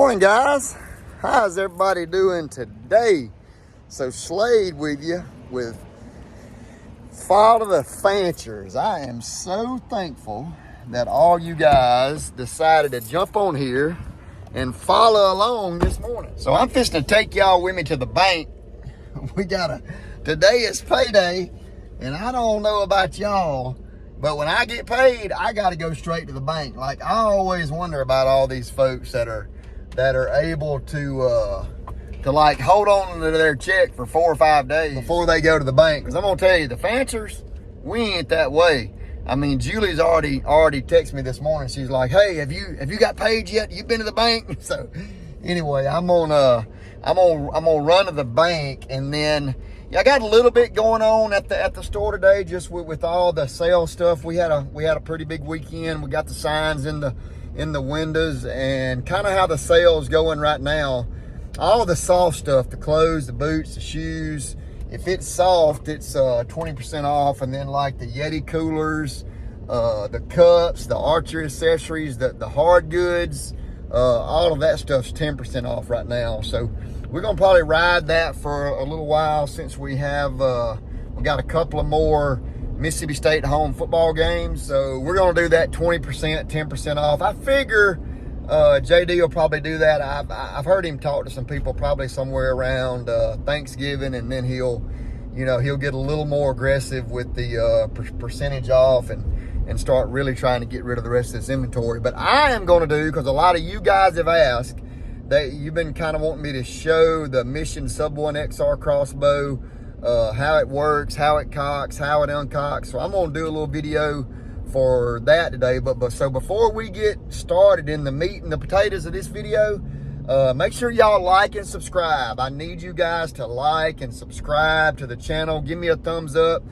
Morning, guys. How's everybody doing today? So Slade with you with Follow the Fanchers. I am so thankful that all you guys decided to jump on here and follow along this morning. So I'm fixing to take y'all with me to the bank. Today is payday, and I don't know about y'all, but when I get paid, I got to go straight to the bank. Like, I always wonder about all these folks that are able to like hold on to their check for 4 or 5 days before they go to the bank. Because I'm gonna tell you, the Fanchers, we ain't that way. I mean, Julie's already texted me this morning. She's like, "Hey, have you got paid yet? You been to the bank?" So anyway, I'm gonna run to the bank, and then I got a little bit going on at the store today, just with all the sale stuff. We had a pretty big weekend. We got the signs in the windows, and kind of how the sales going right now. All the soft stuff, the clothes, the boots, the shoes, if it's soft, it's 20% off. And then like the Yeti coolers, the cups, the archery accessories, the hard goods, all of that stuff's 10% off right now. So we're gonna probably ride that for a little while, since we got a couple of more Mississippi State home football games. So we're gonna do that 20%, 10% off. I figure JD will probably do that. I've heard him talk to some people probably somewhere around Thanksgiving, and then he'll get a little more aggressive with the percentage off and start really trying to get rid of the rest of this inventory. But I am going to do, because a lot of you guys have asked, that you've been kind of wanting me to show the Mission Sub 1 XR crossbow, how it works, how it cocks, how it uncocks. So I'm going to do a little video for that today. But so before we get started in the meat and the potatoes of this video, make sure y'all like and subscribe. I need you guys to like and subscribe to the channel. Give me a thumbs up.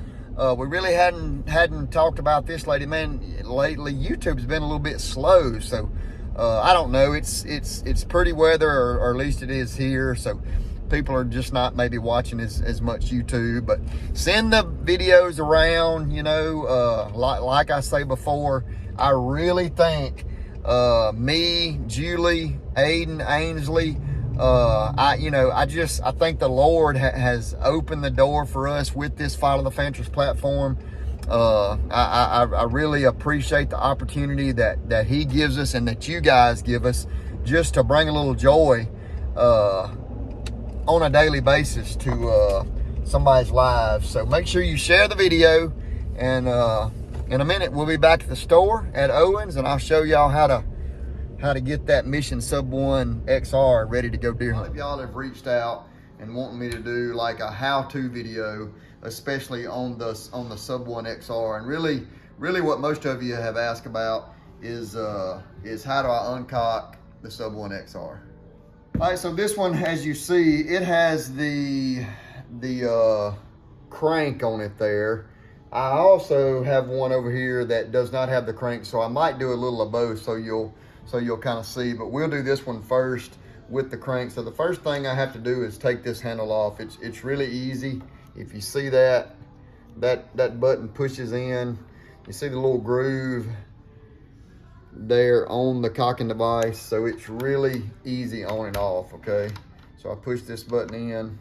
We really hadn't talked about this lately, man. Lately, YouTube's been a little bit slow, so I don't know. It's pretty weather, or at least it is here. So people are just not maybe watching as much YouTube, but send the videos around. Like I say before, I really think me, Julie, Aiden, Ainsley, I think the Lord has opened the door for us with this Follow the Fanchers platform. I really appreciate the opportunity that he gives us, and that you guys give us, just to bring a little joy on a daily basis to somebody's lives. So make sure you share the video, and in a minute we'll be back at the store at Owens, and I'll show y'all how to get that Mission Sub 1 XR ready to go deer hunt. If y'all have reached out and wanting me to do like a how-to video, especially on the Sub 1 XR, and really what most of you have asked about is how do I uncock the Sub 1 XR. All right, so this one, as you see, it has the crank on it there. I also have one over here that does not have the crank, so I might do a little of both, so you'll kind of see. But we'll do this one first with the crank. So the first thing I have to do is take this handle off. It's really easy. If you see that button pushes in, you see the little groove there on the cocking device. So it's really easy on and off, okay? So I push this button in,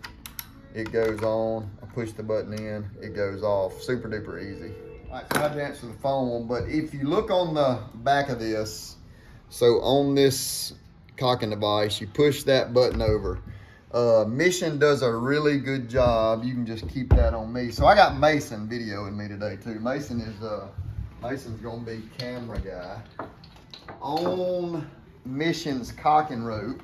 it goes on. I push the button in, it goes off. Super duper easy. All right, so I had to answer the phone, but if you look on the back of this, so on this cocking device, you push that button over. Mission does a really good job. You can just keep that on me. So I got Mason videoing me today too. Mason's gonna be camera guy. On Mission's cocking rope,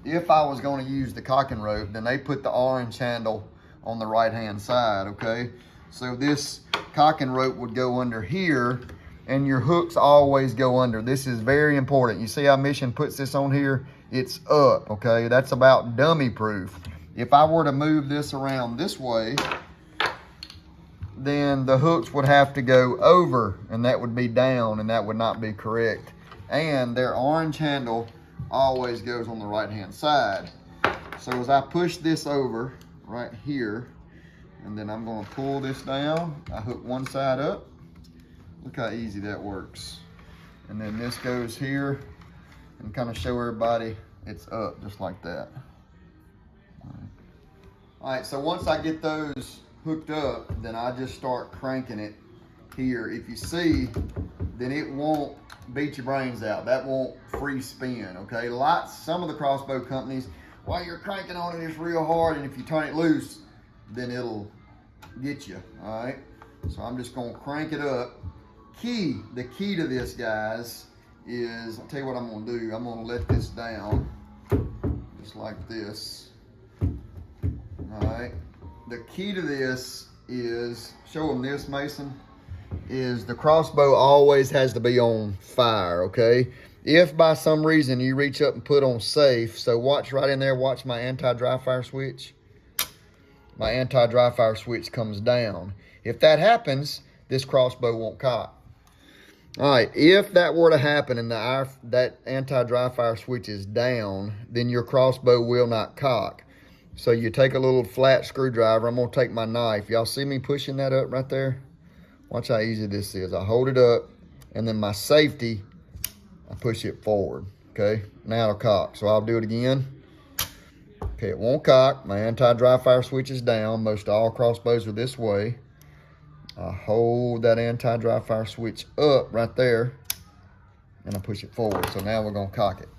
if I was going to use the cocking rope, then they put the orange handle on the right hand side, okay? So this cocking rope would go under here, and your hooks always go under. This is very important. You see how Mission puts this on here? It's up, okay? That's about dummy proof. If I were to move this around this way, then the hooks would have to go over, and that would be down, and that would not be correct. And their orange handle always goes on the right hand side. So as I push this over right here, and then I'm going to pull this down, I hook one side up. Look how easy that works. And then this goes here, and kind of show everybody it's up just like that. All right, so once I get those hooked up, then I just start cranking it here. If you see, then it won't beat your brains out. That won't free spin, okay? Some of the crossbow companies, while you're cranking on it, it's real hard, and if you turn it loose, then it'll get you, all right? So I'm just gonna crank it up. The key to this, guys, is, I'll tell you what I'm gonna do. I'm gonna let this down, just like this. All right, the key to this is, show them this, Mason, is the crossbow always has to be on fire, okay? If by some reason you reach up and put on safe, so watch right in there, watch my anti-dry fire switch. My anti-dry fire switch comes down. If that happens, this crossbow won't cock. All right, if that were to happen and that anti-dry fire switch is down, then your crossbow will not cock. So you take a little flat screwdriver. I'm gonna take my knife. Y'all see me pushing that up right there? Watch how easy this is. I hold it up, and then my safety, I push it forward, okay? Now it'll cock, so I'll do it again. Okay, it won't cock. My anti-dry fire switch is down. Most all crossbows are this way. I hold that anti-dry fire switch up right there, and I push it forward. So now we're gonna cock it.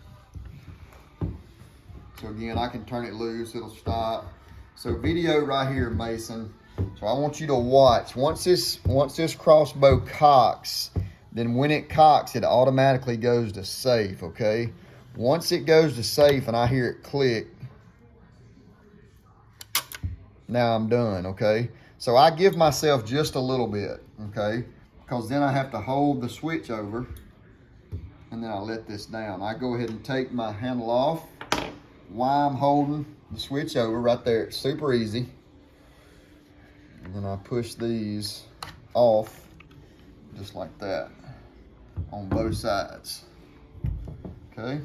So again, I can turn it loose, it'll stop. So video right here, Mason. So I want you to watch. Once this crossbow cocks, then when it cocks, it automatically goes to safe, okay? Once it goes to safe and I hear it click, now I'm done, okay? So I give myself just a little bit, okay? Because then I have to hold the switch over, and then I let this down. I go ahead and take my handle off while I'm holding the switch over right there. It's super easy. And then I push these off just like that on both sides. Okay?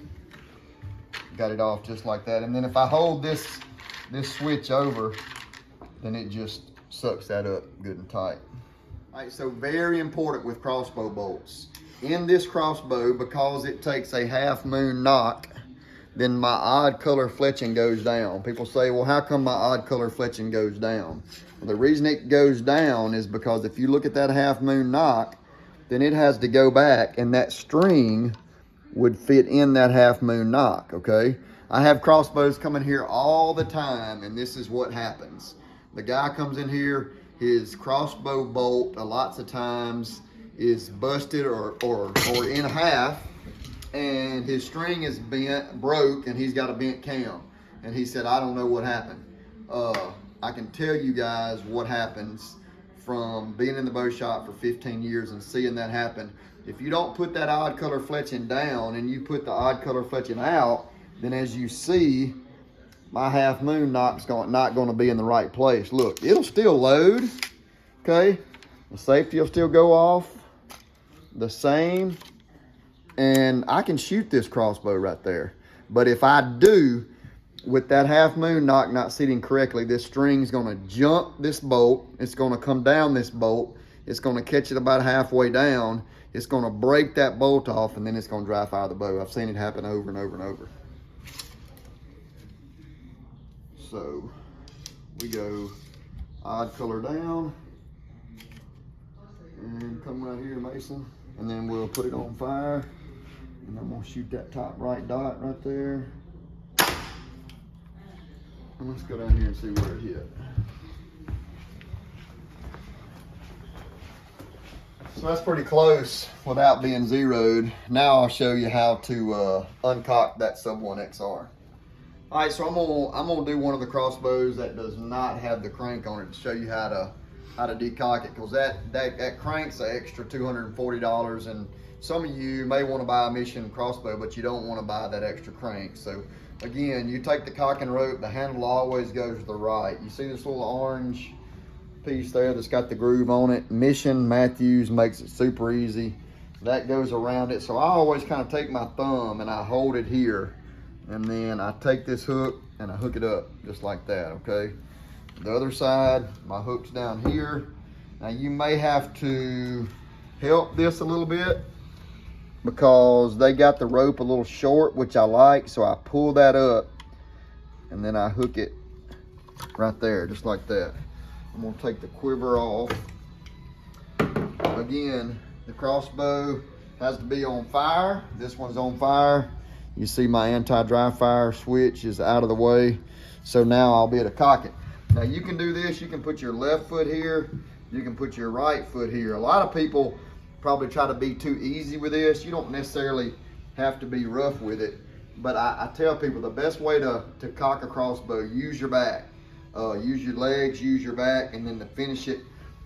Got it off just like that. And then if I hold this switch over, then it just sucks that up good and tight. All right, so very important with crossbow bolts. In this crossbow, because it takes a half moon knock, then my odd color fletching goes down. People say, well, how come my odd color fletching goes down? Well, the reason it goes down is because if you look at that half moon knock, then it has to go back, and that string would fit in that half moon knock, okay? I have crossbows coming here all the time, and this is what happens. The guy comes in here, his crossbow bolt, lots of times, is busted or in half, and his string is broke, and he's got a bent cam. And he said, I don't know what happened. I can tell you guys what happens from being in the bow shop for 15 years and seeing that happen. If you don't put that odd color fletching down and you put the odd color fletching out, then as you see, my half moon knock's not going to be in the right place. Look, it'll still load, okay? The safety will still go off the same, and I can shoot this crossbow right there. But if I do, with that half moon knock not sitting correctly, this string's going to jump this bolt. It's going to come down this bolt. It's going to catch it about halfway down. It's going to break that bolt off, and then it's going to dry fire the bow. I've seen it happen over and over and over. So we go odd color down and come right here, Mason, and then we'll put it on fire, and I'm gonna shoot that top right dot right there, and let's go down here and see where it hit. So that's pretty close without being zeroed. Now I'll show you how to uncock that Sub 1 XR. All right, so I'm gonna do one of the crossbows that does not have the crank on it to show you how to decock it, because that crank's an extra $240, and some of you may want to buy a Mission crossbow, but you don't want to buy that extra crank. So again, you take the cocking rope, the handle always goes to the right. You see this little orange piece there that's got the groove on it? Mission Matthews makes it super easy. That goes around it. So I always kind of take my thumb and I hold it here, and then I take this hook and I hook it up just like that, okay? The other side, my hook's down here. Now you may have to help this a little bit because they got the rope a little short, which I like. So I pull that up and then I hook it right there, just like that. I'm gonna take the quiver off. Again, the crossbow has to be on fire. This one's on fire. You see my anti-dry fire switch is out of the way. So now I'll be able to cock it. Now you can do this, you can put your left foot here, you can put your right foot here. A lot of people probably try to be too easy with this. You don't necessarily have to be rough with it. But I tell people the best way to cock a crossbow, use your back. Use your legs, use your back, and then to finish it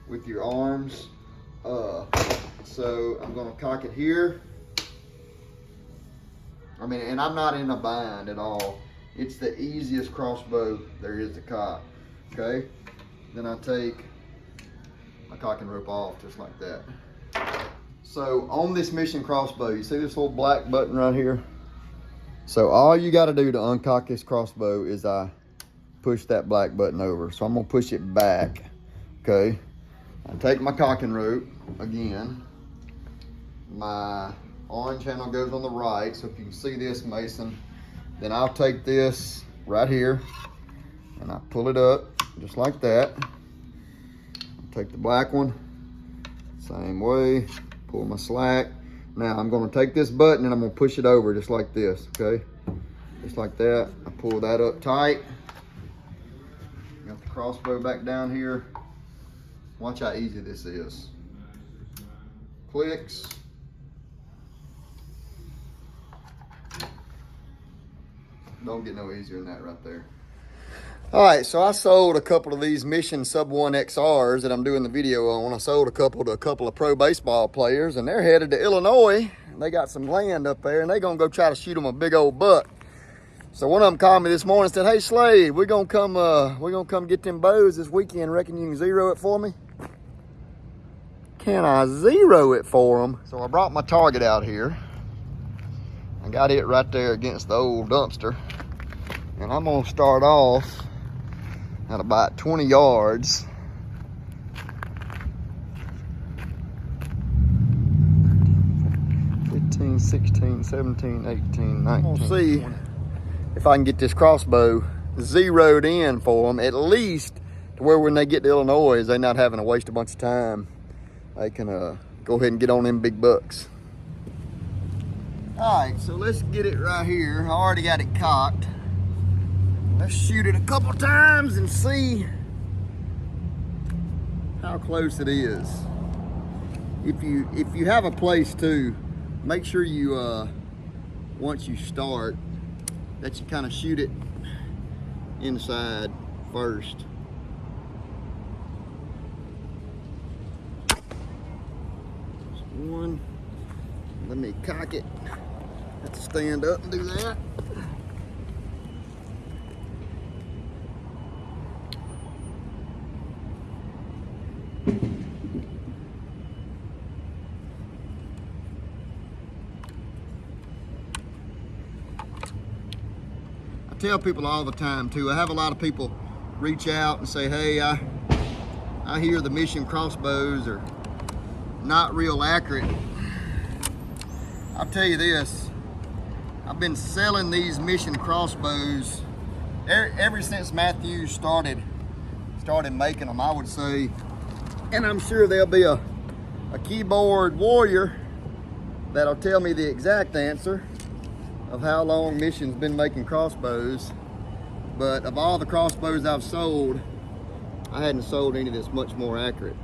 with your arms. So I'm gonna cock it here. I mean, and I'm not in a bind at all. It's the easiest crossbow there is to cock, okay? Then I take my cocking rope off just like that. So on this mission crossbow, you see this little black button right here? So all you gotta do to uncock this crossbow is I push that black button over. So I'm gonna push it back, okay? I take my cocking rope, again, my orange handle goes on the right, so if you can see this, Mason, then I'll take this right here and I pull it up just like that. Take the black one, same way, pull my slack. Now I'm gonna take this button and I'm gonna push it over just like this, okay? Just like that. I pull that up tight. Got the crossbow back down here. Watch how easy this is. Clicks. Don't get no easier than that right there. All right, so I sold a couple of these Mission Sub 1 XRs that I'm doing the video on. I sold a couple to a couple of pro baseball players, and they're headed to Illinois. They got some land up there, and they're gonna go try to shoot them a big old buck. So one of them called me this morning and said, "Hey Slade, we're gonna come get them bows this weekend. Reckon you can zero it for me?" Can I zero it for them? So I brought my target out here. I got it right there against the old dumpster, and I'm gonna start off at about 20 yards. 15, 16, 17, 18, 19. I'm gonna see 20. If I can get this crossbow zeroed in for them, at least to where when they get to Illinois, they're not having to waste a bunch of time. They can go ahead and get on them big bucks. All right, so let's get it right here. I already got it cocked. Let's shoot it a couple times and see how close it is. If you have a place to, make sure you once you start that you kind of shoot it inside first. Just one. Let me cock it. Have to stand up and do that. I tell people all the time too, I have a lot of people reach out and say, "Hey, I hear the Mission crossbows are not real accurate." I'll tell you this, I've been selling these Mission crossbows ever since Matthew started making them, I would say. And I'm sure there'll be a keyboard warrior that'll tell me the exact answer of how long Mission's been making crossbows. But of all the crossbows I've sold, I hadn't sold any that's much more accurate.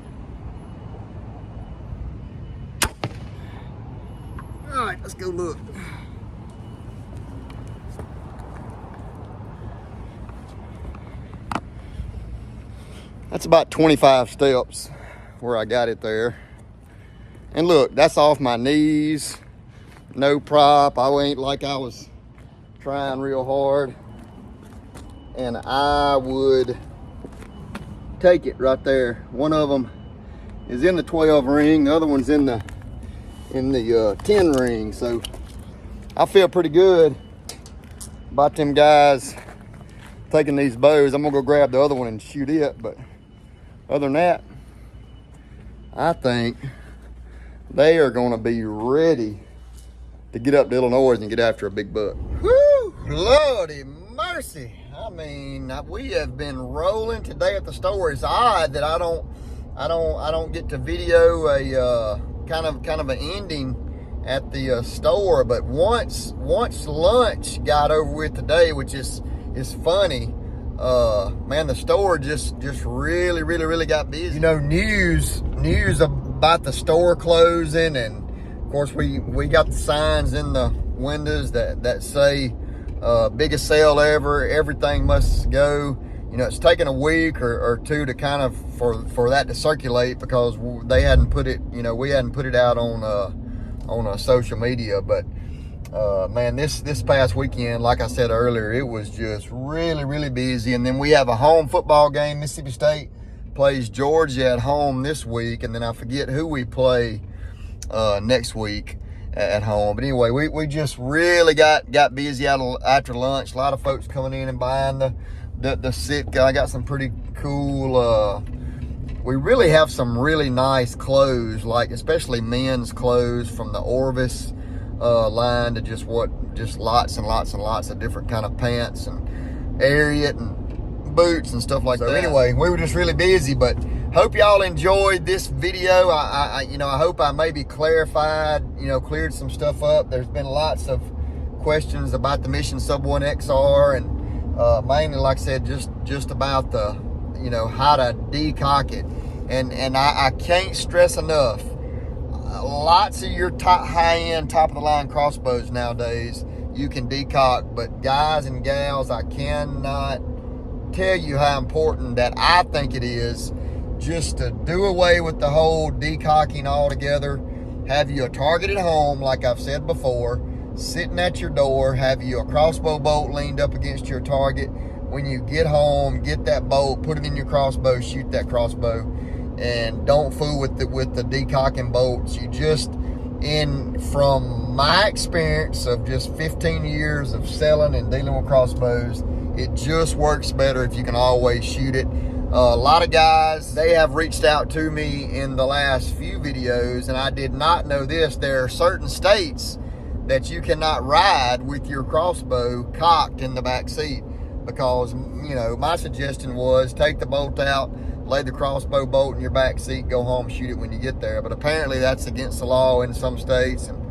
All right, let's go look. That's about 25 steps where I got it there. And look, that's off my knees, no prop. I ain't like I was trying real hard. And I would take it right there. One of them is in the 12 ring, the other one's in the 10 ring. So I feel pretty good about them guys taking these bows. I'm gonna go grab the other one and shoot it, but other than that, I think they are gonna be ready to get up to Illinois and get after a big buck. Whoo, Lordy mercy. I mean, we have been rolling today at the store. It's odd that I don't get to video a kind of an ending at the store, but once lunch got over with today, which is funny, man, the store just really got busy. You know, news about the store closing, and of course we got the signs in the windows that say biggest sale ever, everything must go. You know, it's taken a week or two to kind of for that to circulate, because they hadn't put it, you know, we hadn't put it out on social media. But man, this past weekend, like I said earlier, it was just really busy. And then we have a home football game. Mississippi State plays Georgia at home this week, and then I forget who we play next week at home. But anyway, we just really got busy after lunch. A lot of folks coming in and buying the sit. I got some pretty cool, we really have some really nice clothes, like especially men's clothes, from the Orvis line to just lots and lots of different kind of pants and Ariat and boots and stuff like that. Anyway, we were just really busy, but hope y'all enjoyed this video. I hope I maybe clarified, cleared some stuff up. There's been lots of questions about the Mission Sub 1 XR, and mainly, like I said, just about the, how to decock it. And I can't stress enough, lots of your high-end, top-of-the-line crossbows nowadays, you can decock. But guys and gals, I cannot tell you how important that I think it is just to do away with the whole decocking altogether. Have you a target at home, like I've said before, sitting at your door, have you a crossbow bolt leaned up against your target. When you get home, get that bolt, put it in your crossbow, shoot that crossbow, and don't fool with the decocking bolts. You just, from my experience of just 15 years of selling and dealing with crossbows, it just works better if you can always shoot it. A lot of guys, they have reached out to me in the last few videos, and I did not know this. There are certain states that you cannot ride with your crossbow cocked in the back seat, because, my suggestion was take the bolt out, lay the crossbow bolt in your back seat, go home, shoot it when you get there. But apparently that's against the law in some states, and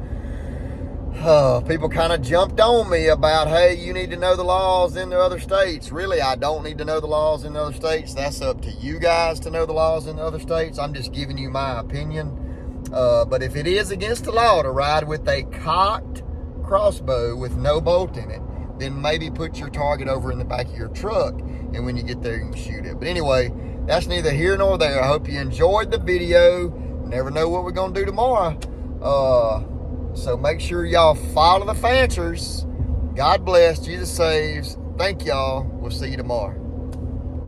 people kind of jumped on me about, hey, you need to know the laws in the other states. Really, I don't need to know the laws in the other states. That's up to you guys to know the laws in the other states. I'm just giving you my opinion. But if it is against the law to ride with a cocked crossbow with no bolt in it, then maybe put your target over in the back of your truck, and when you get there, you can shoot it. But anyway, that's neither here nor there. I hope you enjoyed the video. Never know what we're going to do tomorrow. So make sure y'all follow the fancers. God bless. Jesus saves. Thank y'all. We'll see you tomorrow.